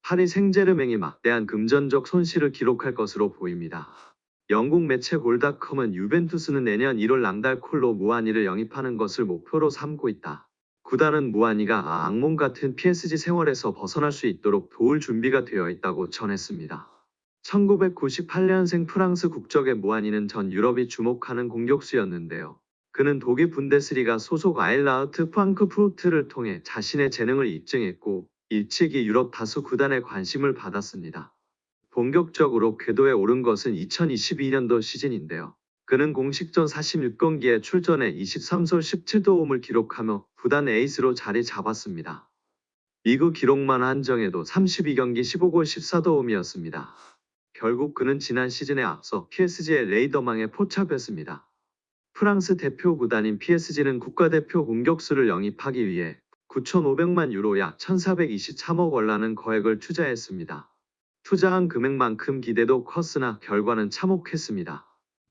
파리 생제르맹이 막대한 금전적 손실을 기록할 것으로 보입니다. 영국 매체 골닷컴은 유벤투스는 내년 1월 랑달콜로 무아니를 영입하는 것을 목표로 삼고 있다. 구단은 무아니가 악몽 같은 PSG 생활에서 벗어날 수 있도록 도울 준비가 되어 있다고 전했습니다. 1998년생 프랑스 국적의 무아니는 전 유럽이 주목하는 공격수였는데요. 그는 독일 분데스리가 소속 아일라우트 프랑크푸르트를 통해 자신의 재능을 입증했고 일찍이 유럽 다수 구단의 관심을 받았습니다. 본격적으로 궤도에 오른 것은 2022년도 시즌인데요. 그는 공식전 46경기에 출전해 23솔 17도움을 기록하며 구단 에이스로 자리 잡았습니다. 리그 기록만 한정해도 32경기 15골 14도움이었습니다. 결국 그는 지난 시즌에 앞서 PSG의 레이더망에 포착됐습니다. 프랑스 대표 구단인 PSG는 국가대표 공격수를 영입하기 위해 9,500만 유로 약 1,423억 원라는 거액을 투자했습니다. 투자한 금액만큼 기대도 컸으나 결과는 참혹했습니다.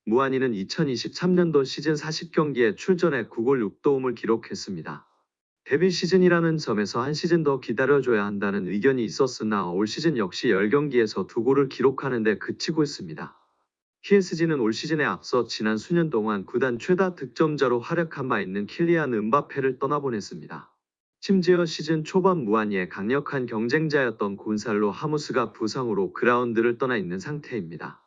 무아니는 2023년도 시즌 40경기에 출전해 9골 6도움을 기록했습니다. 데뷔 시즌이라는 점에서 한 시즌 더 기다려줘야 한다는 의견이 있었으나 올 시즌 역시 10경기에서 2골을 기록하는 데 그치고 있습니다. PSG는 올 시즌에 앞서 지난 수년 동안 구단 최다 득점자로 활약한 바 있는 킬리안 음바페를 떠나보냈습니다. 심지어 시즌 초반 무아니의 강력한 경쟁자였던 곤살로 하무스가 부상으로 그라운드를 떠나 있는 상태입니다.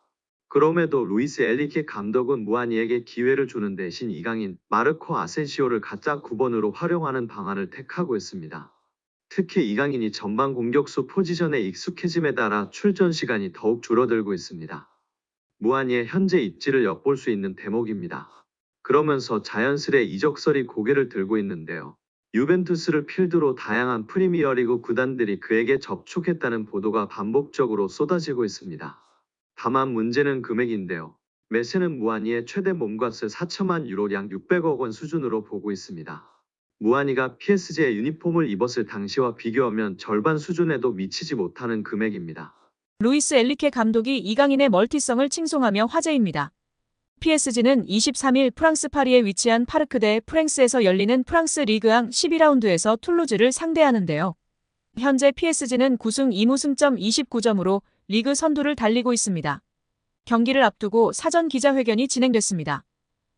그럼에도 루이스 엘리케 감독은 무아니에게 기회를 주는 대신 이강인, 마르코 아센시오를 가짜 9번으로 활용하는 방안을 택하고 있습니다. 특히 이강인이 전방 공격수 포지션에 익숙해짐에 따라 출전 시간이 더욱 줄어들고 있습니다. 무아니의 현재 입지를 엿볼 수 있는 대목입니다. 그러면서 자연스레 이적설이 고개를 들고 있는데요. 유벤투스를 필두로 다양한 프리미어리그 구단들이 그에게 접촉했다는 보도가 반복적으로 쏟아지고 있습니다. 다만 문제는 금액인데요. 메세는 무아니의 최대 몸값을 4천만 유로 약 600억 원 수준으로 보고 있습니다. 무아니가 PSG의 유니폼을 입었을 당시와 비교하면 절반 수준에도 미치지 못하는 금액입니다. 루이스 엘리케 감독이 이강인의 멀티성을 칭송하며 화제입니다. PSG는 23일 프랑스 파리에 위치한 파르크 대 프랭스에서 열리는 프랑스 리그앙 12라운드에서 툴루즈를 상대하는데요. 현재 PSG는 9승 2무승점 29점으로 리그 선두를 달리고 있습니다. 경기를 앞두고 사전 기자회견이 진행됐습니다.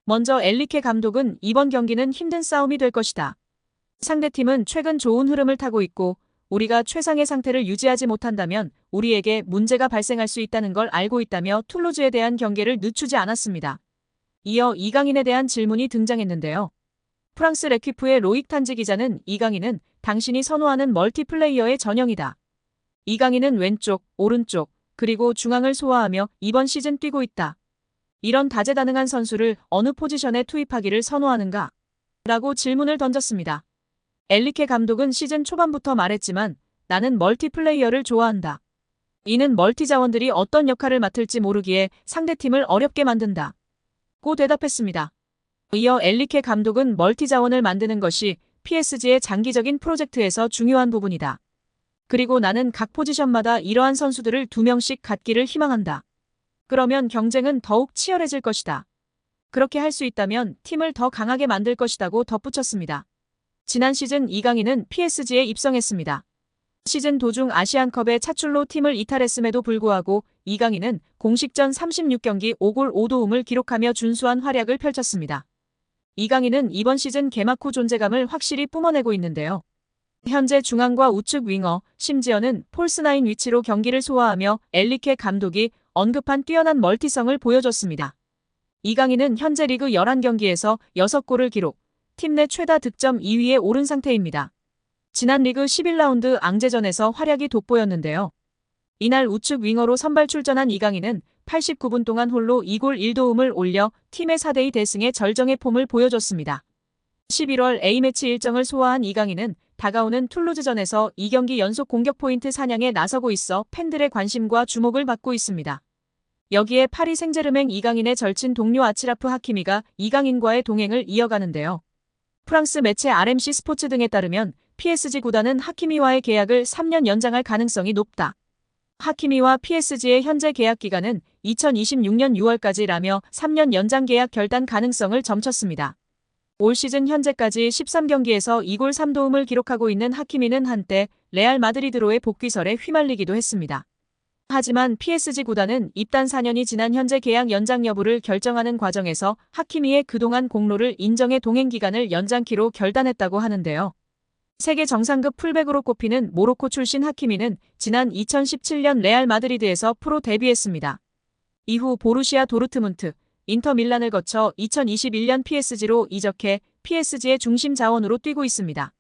먼저 엘리케 감독은 이번 경기는 힘든 싸움이 될 것이다. 상대팀은 최근 좋은 흐름을 타고 있고 우리가 최상의 상태를 유지하지 못한다면 우리에게 문제가 발생할 수 있다는 걸 알고 있다며 툴루즈에 대한 경계를 늦추지 않았습니다. 이어 이강인에 대한 질문이 등장했는데요. 프랑스 레퀴프의 로익 탄지 기자는 이강인은 당신이 선호하는 멀티플레이어의 전형이다. 이강인은 왼쪽, 오른쪽, 그리고 중앙을 소화하며 이번 시즌 뛰고 있다. 이런 다재다능한 선수를 어느 포지션에 투입하기를 선호하는가? 라고 질문을 던졌습니다. 엘리케 감독은 시즌 초반부터 말했지만 나는 멀티플레이어를 좋아한다. 이는 멀티 자원들이 어떤 역할을 맡을지 모르기에 상대팀을 어렵게 만든다. 고 대답했습니다. 이어 엘리케 감독은 멀티 자원을 만드는 것이 PSG의 장기적인 프로젝트에서 중요한 부분이다. 그리고 나는 각 포지션마다 이러한 선수들을 2명씩 갖기를 희망한다. 그러면 경쟁은 더욱 치열해질 것이다. 그렇게 할 수 있다면 팀을 더 강하게 만들 것이다고 덧붙였습니다. 지난 시즌 이강인은 PSG에 입성했습니다. 시즌 도중 아시안컵의 차출로 팀을 이탈했음에도 불구하고 이강인은 공식전 36경기 5골 5도움을 기록하며 준수한 활약을 펼쳤습니다. 이강인은 이번 시즌 개막 후 존재감을 확실히 뿜어내고 있는데요. 현재 중앙과 우측 윙어, 심지어는 폴스9 위치로 경기를 소화하며 엘리케 감독이 언급한 뛰어난 멀티성을 보여줬습니다. 이강인은 현재 리그 11경기에서 6골을 기록, 팀 내 최다 득점 2위에 오른 상태입니다. 지난 리그 11라운드 앙제전에서 활약이 돋보였는데요. 이날 우측 윙어로 선발 출전한 이강인은 89분 동안 홀로 2골 1도움을 올려 팀의 4대2 대승의 절정의 폼을 보여줬습니다. 11월 A매치 일정을 소화한 이강인은 다가오는 툴루즈전에서 2경기 연속 공격 포인트 사냥에 나서고 있어 팬들의 관심과 주목을 받고 있습니다. 여기에 파리 생제르맹 이강인의 절친 동료 아치라프 하키미가 이강인과의 동행을 이어가는데요. 프랑스 매체 RMC 스포츠 등에 따르면 PSG 구단은 하키미와의 계약을 3년 연장할 가능성이 높다. 하키미와 PSG의 현재 계약 기간은 2026년 6월까지라며 3년 연장 계약 결단 가능성을 점쳤습니다. 올 시즌 현재까지 13경기에서 2골 3도움을 기록하고 있는 하키미는 한때 레알 마드리드로의 복귀설에 휘말리기도 했습니다. 하지만 PSG 구단은 입단 4년이 지난 현재 계약 연장 여부를 결정하는 과정에서 하키미의 그동안 공로를 인정해 동행 기간을 연장키로 결단했다고 하는데요. 세계 정상급 풀백으로 꼽히는 모로코 출신 하키미는 지난 2017년 레알 마드리드에서 프로 데뷔했습니다. 이후 보루시아 도르트문트, 인터 밀란을 거쳐 2021년 PSG로 이적해 PSG의 중심 자원으로 뛰고 있습니다.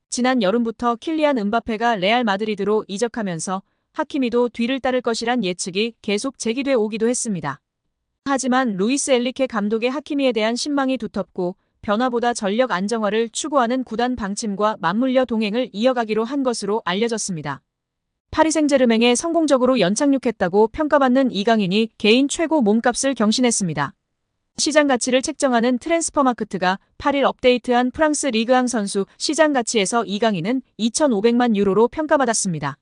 지난 여름부터 킬리안 음바페가 레알 마드리드로 이적하면서 하키미도 뒤를 따를 것이란 예측이 계속 제기돼 오기도 했습니다. 하지만 루이스 엔리케 감독의 하키미에 대한 신망이 두텁고 변화보다 전력 안정화를 추구하는 구단 방침과 맞물려 동행을 이어가기로 한 것으로 알려졌습니다. 파리 생제르맹에 성공적으로 연착륙했다고 평가받는 이강인이 개인 최고 몸값을 경신했습니다. 시장 가치를 책정하는 트랜스퍼마크트가 8일 업데이트한 프랑스 리그앙 선수 시장 가치에서 이강인은 2,500만 유로로 평가받았습니다.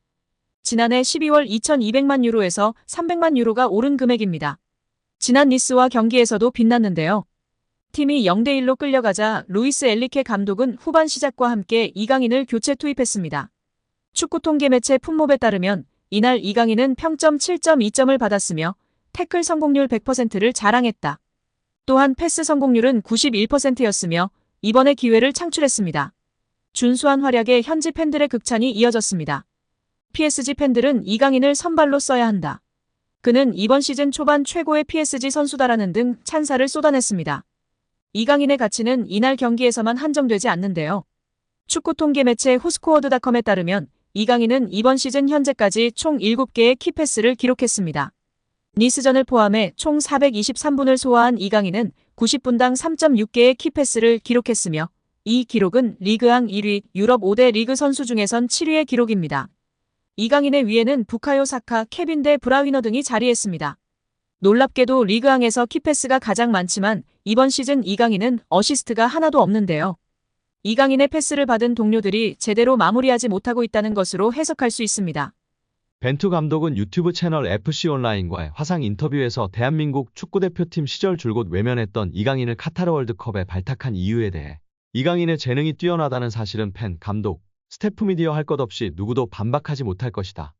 지난해 12월 2,200만 유로에서 300만 유로가 오른 금액입니다. 지난 니스와 경기에서도 빛났는데요. 팀이 0대1로 끌려가자 루이스 엔리케 감독은 후반 시작과 함께 이강인을 교체 투입했습니다. 축구 통계 매체 풋몹에 따르면 이날 이강인은 평점 7.2점을 받았으며 태클 성공률 100%를 자랑했다. 또한 패스 성공률은 91%였으며 이번에 기회를 창출했습니다. 준수한 활약에 현지 팬들의 극찬이 이어졌습니다. PSG 팬들은 이강인을 선발로 써야 한다. 그는 이번 시즌 초반 최고의 PSG 선수다라는 등 찬사를 쏟아냈습니다. 이강인의 가치는 이날 경기에서만 한정되지 않는데요. 축구 통계 매체 후스코어드닷컴에 따르면 이강인은 이번 시즌 현재까지 총 7개의 키패스를 기록했습니다. 니스전을 포함해 총 423분을 소화한 이강인은 90분당 3.6개의 키패스를 기록했으며 이 기록은 리그앙 1위, 유럽 5대 리그 선수 중에선 7위의 기록입니다. 이강인의 위에는 부카요 사카, 케빈 데 브라위너 등이 자리했습니다. 놀랍게도 리그앙에서 키패스가 가장 많지만 이번 시즌 이강인은 어시스트가 하나도 없는데요. 이강인의 패스를 받은 동료들이 제대로 마무리하지 못하고 있다는 것으로 해석할 수 있습니다. 벤투 감독은 유튜브 채널 FC 온라인과의 화상 인터뷰에서 대한민국 축구대표팀 시절 줄곧 외면했던 이강인을 카타르 월드컵에 발탁한 이유에 대해 이강인의 재능이 뛰어나다는 사실은 팬, 감독, 스태프 미디어 할 것 없이 누구도 반박하지 못할 것이다.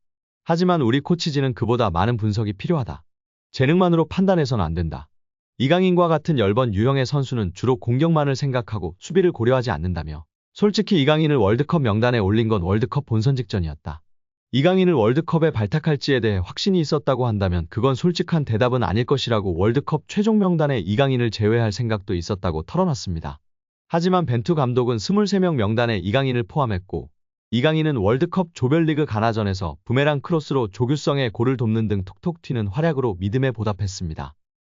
하지만 우리 코치진은 그보다 많은 분석이 필요하다. 재능만으로 판단해서는 안 된다. 이강인과 같은 열번 유형의 선수는 주로 공격만을 생각하고 수비를 고려하지 않는다며 솔직히 이강인을 월드컵 명단에 올린 건 월드컵 본선 직전이었다. 이강인을 월드컵에 발탁할지에 대해 확신이 있었다고 한다면 그건 솔직한 대답은 아닐 것이라고 월드컵 최종 명단에 이강인을 제외할 생각도 있었다고 털어놨습니다. 하지만 벤투 감독은 23명 명단에 이강인을 포함했고 이강인은 월드컵 조별리그 가나전에서 부메랑 크로스로 조규성의 골을 돕는 등 톡톡 튀는 활약으로 믿음에 보답했습니다.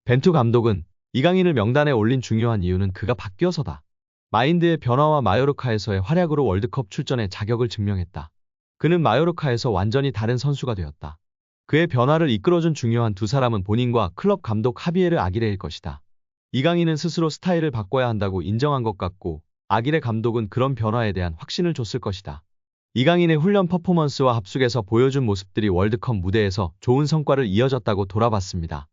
벤투 감독은 이강인을 명단에 올린 중요한 이유는 그가 바뀌어서다. 마인드의 변화와 마요르카에서의 활약으로 월드컵 출전의 자격을 증명했다. 그는 마요르카에서 완전히 다른 선수가 되었다. 그의 변화를 이끌어준 중요한 두 사람은 본인과 클럽 감독 하비에르 아기레일 것이다. 이강인은 스스로 스타일을 바꿔야 한다고 인정한 것 같고 아기레 감독은 그런 변화에 대한 확신을 줬을 것이다. 이강인의 훈련 퍼포먼스와 합숙에서 보여준 모습들이 월드컵 무대에서 좋은 성과를 이어졌다고 돌아봤습니다.